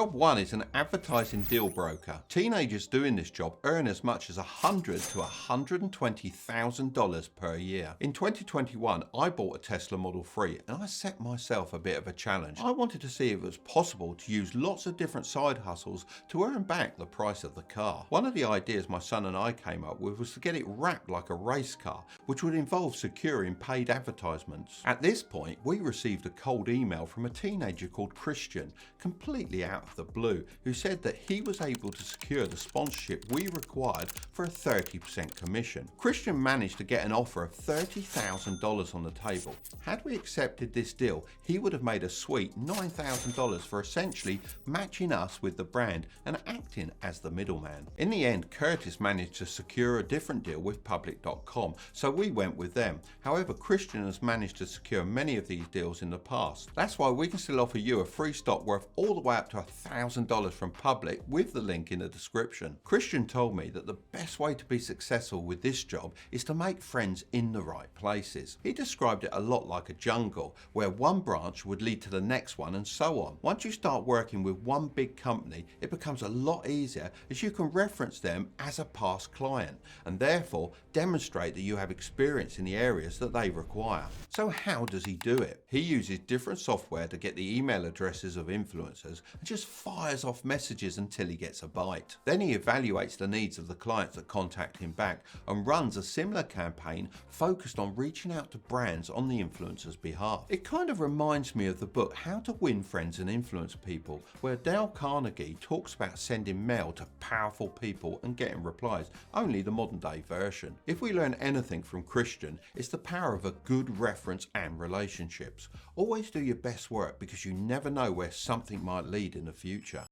Job 1 is an advertising deal broker. Teenagers doing this job earn as much as $100,000 to $120,000 per year. In 2021, I bought a Tesla Model 3 and I set myself a bit of a challenge. I wanted to see if it was possible to use lots of different side hustles to earn back the price of the car. One of the ideas my son and I came up with was to get it wrapped like a race car, which would involve securing paid advertisements. At this point, we received a cold email from a teenager called Christian, completely out of the blue, who said that he was able to secure the sponsorship we required for a 30% commission. Christian managed to get an offer of $30,000 on the table. Had we accepted this deal, he would have made a sweet $9,000 for essentially matching us with the brand and acting as the middleman. In the end, Curtis managed to secure a different deal with Public.com, so we went with them. However, Christian has managed to secure many of these deals in the past. That's why we can still offer you a free stock worth all the way up to $1,000 from Public with the link in the description. Christian told me that the best way to be successful with this job is to make friends in the right places. He described it a lot like a jungle, where one branch would lead to the next one and so on. Once you start working with one big company, it becomes a lot easier as you can reference them as a past client and therefore demonstrate that you have experience in the areas that they require. So how does he do it? He uses different software to get the email addresses of influencers and just fires off messages until he gets a bite. Then he evaluates the needs of the clients that contact him back and runs a similar campaign focused on reaching out to brands on the influencer's behalf. It kind of reminds me of the book How to Win Friends and Influence People, where Dale Carnegie talks about sending mail to powerful people and getting replies, only the modern day version. If we learn anything from Christian, it's the power of a good reference and relationships. Always do your best work because you never know where something might lead in the future.